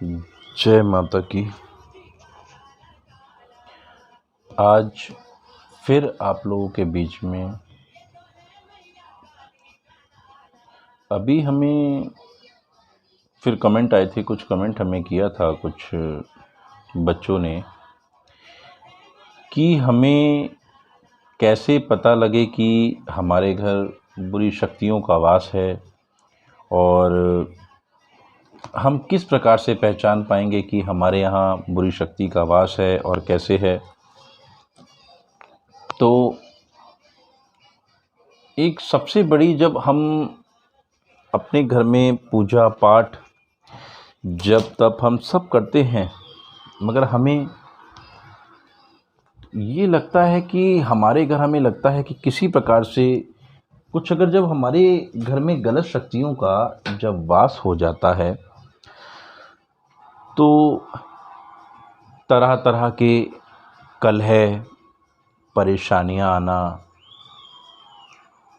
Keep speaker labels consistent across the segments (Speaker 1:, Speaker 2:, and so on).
Speaker 1: जय माता की। आज फिर आप लोगों के बीच में अभी हमें फिर कमेंट आए थे, कुछ कमेंट हमें किया था कुछ बच्चों ने कि हमें कैसे पता लगे कि हमारे घर बुरी शक्तियों का वास है और हम किस प्रकार से पहचान पाएंगे कि हमारे यहाँ बुरी शक्ति का वास है और कैसे है। तो एक सबसे बड़ी, जब हम अपने घर में पूजा पाठ जब तब हम सब करते हैं, मगर हमें ये लगता है कि हमारे घर, हमें लगता है कि किसी प्रकार से कुछ, अगर जब हमारे घर में गलत शक्तियों का जब वास हो जाता है तो तरह तरह के कलह, परेशानियां आना,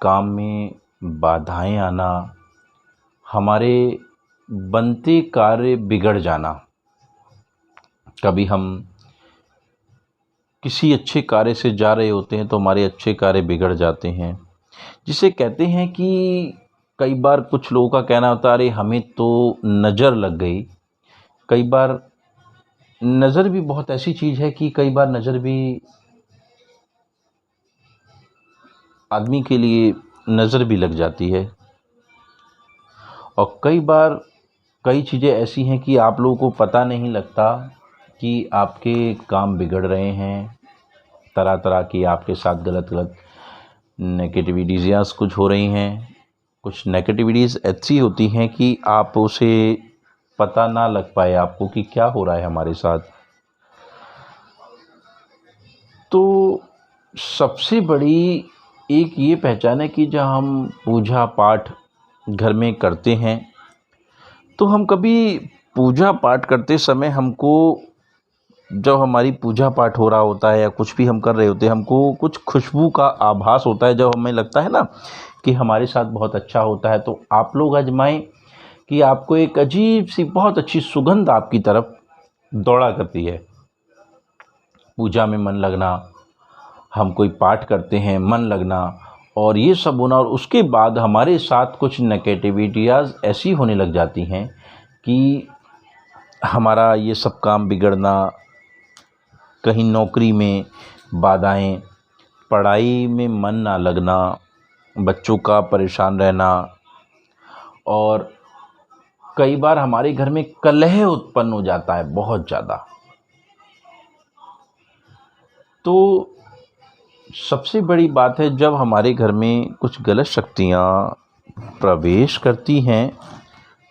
Speaker 1: काम में बाधाएं आना, हमारे बनते कार्य बिगड़ जाना। कभी हम किसी अच्छे कार्य से जा रहे होते हैं तो हमारे अच्छे कार्य बिगड़ जाते हैं, जिसे कहते हैं कि कई बार कुछ लोगों का कहना होता है, अरे हमें तो नज़र लग गई। कई बार नज़र भी बहुत ऐसी चीज़ है कि कई बार नज़र भी आदमी के लिए नज़र भी लग जाती है। और कई बार कई चीज़ें ऐसी हैं कि आप लोगों को पता नहीं लगता कि आपके काम बिगड़ रहे हैं, तरह तरह की आपके साथ गलत गलत नेगेटिविटीज़ या कुछ हो रही हैं। कुछ नेगेटिविटीज़ ऐसी होती हैं कि आप उसे पता ना लग पाए आपको कि क्या हो रहा है हमारे साथ। तो सबसे बड़ी एक ये पहचान है कि जब हम पूजा पाठ घर में करते हैं तो हम कभी पूजा पाठ करते समय हमको, जब हमारी पूजा पाठ हो रहा होता है या कुछ भी हम कर रहे होते हैं, हमको कुछ खुशबू का आभास होता है। जब हमें लगता है ना कि हमारे साथ बहुत अच्छा होता है, तो आप लोग आजमाएं कि आपको एक अजीब सी बहुत अच्छी सुगंध आपकी तरफ दौड़ा करती है। पूजा में मन लगना, हम कोई पाठ करते हैं मन लगना और ये सब होना, और उसके बाद हमारे साथ कुछ नेगेटिविटीज़ ऐसी होने लग जाती हैं कि हमारा ये सब काम बिगड़ना, कहीं नौकरी में बाधाएं, पढ़ाई में मन ना लगना, बच्चों का परेशान रहना, और कई बार हमारे घर में कलह उत्पन्न हो जाता है बहुत ज़्यादा। तो सबसे बड़ी बात है, जब हमारे घर में कुछ गलत शक्तियाँ प्रवेश करती हैं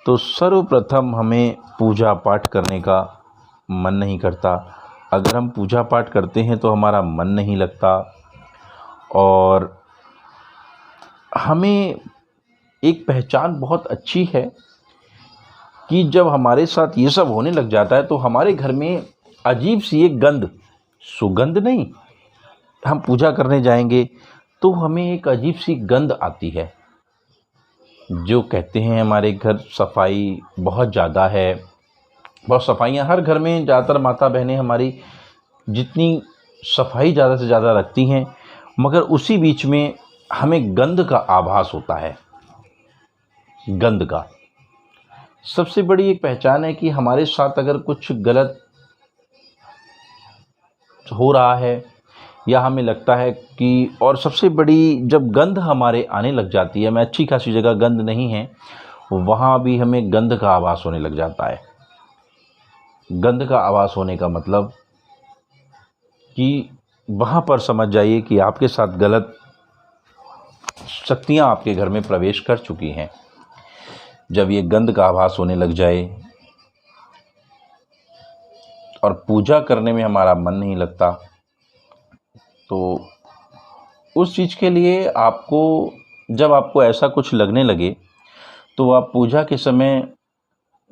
Speaker 1: तो सर्वप्रथम हमें पूजा पाठ करने का मन नहीं करता। अगर हम पूजा पाठ करते हैं तो हमारा मन नहीं लगता, और हमें एक पहचान बहुत अच्छी है कि जब हमारे साथ ये सब होने लग जाता है तो हमारे घर में अजीब सी एक गंध, सुगंध नहीं, हम पूजा करने जाएंगे तो हमें एक अजीब सी गंध आती है। जो कहते हैं हमारे घर सफाई बहुत ज़्यादा है, बहुत सफाइयाँ हर घर में, ज़्यादातर माता बहनें हमारी जितनी सफाई ज़्यादा से ज़्यादा रखती हैं, मगर उसी बीच में हमें गंध का आभास होता है। गंध का सबसे बड़ी एक पहचान है कि हमारे साथ अगर कुछ गलत हो रहा है या हमें लगता है कि, और सबसे बड़ी, जब गंध हमारे आने लग जाती है, मैं अच्छी खासी जगह गंध नहीं है वहाँ भी हमें गंध का आभास होने लग जाता है। गंध का आभास होने का मतलब कि वहाँ पर समझ जाइए कि आपके साथ गलत शक्तियाँ आपके घर में प्रवेश कर चुकी हैं। जब ये गंध का आभास होने लग जाए और पूजा करने में हमारा मन नहीं लगता, तो उस चीज़ के लिए आपको, जब आपको ऐसा कुछ लगने लगे तो आप पूजा के समय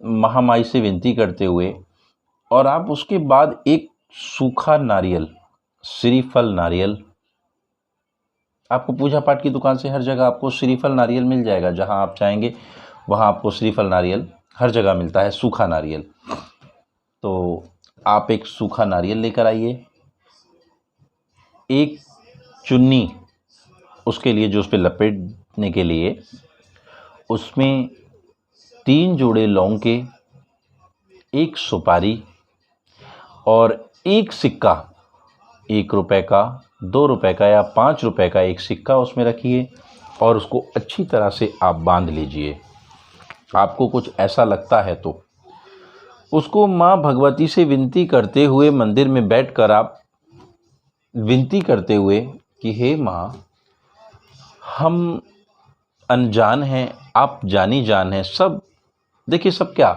Speaker 1: महामाई से विनती करते हुए, और आप उसके बाद एक सूखा नारियल, श्रीफल नारियल, आपको पूजा पाठ की दुकान से हर जगह आपको श्रीफल नारियल मिल जाएगा। जहां आप चाहेंगे वहां आपको श्रीफल नारियल हर जगह मिलता है, सूखा नारियल। तो आप एक सूखा नारियल लेकर आइए, एक चुन्नी उसके लिए जो उस पर लपेटने के लिए, उसमें 3 जोड़े लौंग के, एक सुपारी और एक सिक्का, 1 रुपए का, 2 रुपए का या 5 रुपए का एक सिक्का उसमें रखिए और उसको अच्छी तरह से आप बांध लीजिए। आपको कुछ ऐसा लगता है तो उसको माँ भगवती से विनती करते हुए मंदिर में बैठकर आप विनती करते हुए कि हे माँ, हम अनजान हैं, आप जानी जान हैं, सब देखिए, सब क्या,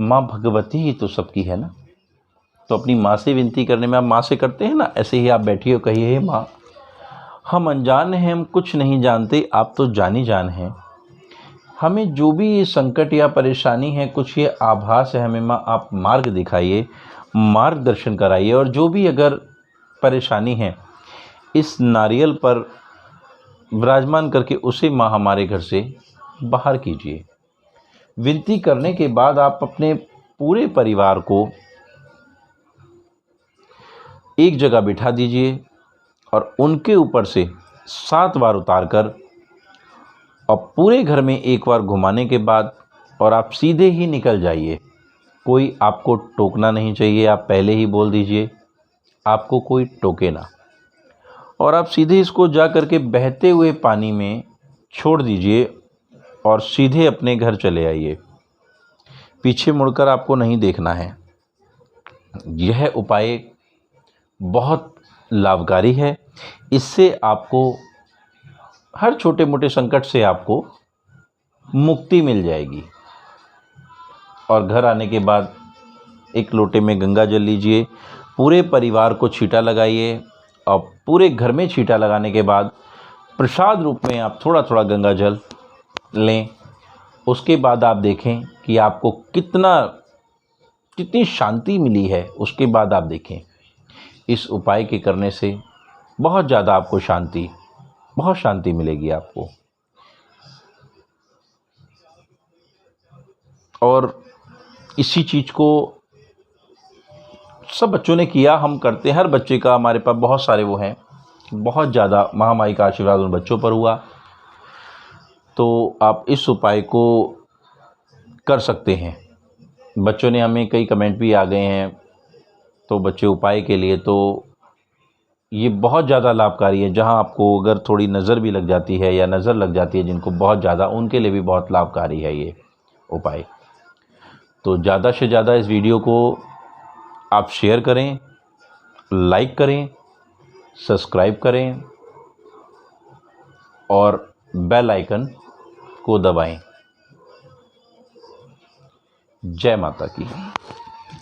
Speaker 1: माँ भगवती ही तो सबकी है ना। तो अपनी माँ से विनती करने में आप माँ से करते हैं ना, ऐसे ही आप बैठिए और कहिए, हे माँ, हम अनजान हैं, हम कुछ नहीं जानते, आप तो जानी जान हैं। हमें जो भी ये संकट या परेशानी है, कुछ ये आभास है, हमें माँ आप मार्ग दिखाइए, मार्गदर्शन कराइए, और जो भी अगर परेशानी है इस नारियल पर विराजमान करके उसे माँ हमारे घर से बाहर कीजिए। विनती करने के बाद आप अपने पूरे परिवार को एक जगह बिठा दीजिए और उनके ऊपर से 7 बार उतारकर और पूरे घर में एक बार घुमाने के बाद और आप सीधे ही निकल जाइए। कोई आपको टोकना नहीं चाहिए, आप पहले ही बोल दीजिए, आपको कोई टोके ना, और आप सीधे इसको जा कर के बहते हुए पानी में छोड़ दीजिए और सीधे अपने घर चले आइए। पीछे मुड़कर आपको नहीं देखना है। यह उपाय बहुत लाभकारी है। इससे आपको हर छोटे मोटे संकट से आपको मुक्ति मिल जाएगी। और घर आने के बाद एक लोटे में गंगा जल लीजिए, पूरे परिवार को छींटा लगाइए और पूरे घर में छींटा लगाने के बाद प्रसाद रूप में आप थोड़ा थोड़ा गंगा जल लें। उसके बाद आप देखें कि आपको कितनी शांति मिली है। उसके बाद आप देखें, इस उपाय के करने से बहुत ज़्यादा आपको बहुत शांति मिलेगी आपको। और इसी चीज़ को सब बच्चों ने किया, हम करते हैं। हर बच्चे का, हमारे पास बहुत सारे वो हैं, बहुत ज़्यादा महामाई का आशीर्वाद उन बच्चों पर हुआ। तो आप इस उपाय को कर सकते हैं। बच्चों ने, हमें कई कमेंट भी आ गए हैं, तो बच्चे उपाय के लिए, तो ये बहुत ज़्यादा लाभकारी है। जहां आपको अगर थोड़ी नज़र भी लग जाती है या नज़र लग जाती है जिनको बहुत ज़्यादा, उनके लिए भी बहुत लाभकारी है ये उपाय। तो ज़्यादा से ज़्यादा इस वीडियो को आप शेयर करें, लाइक करें, सब्सक्राइब करें और बेल आइकन को दबाएं। जय माता की।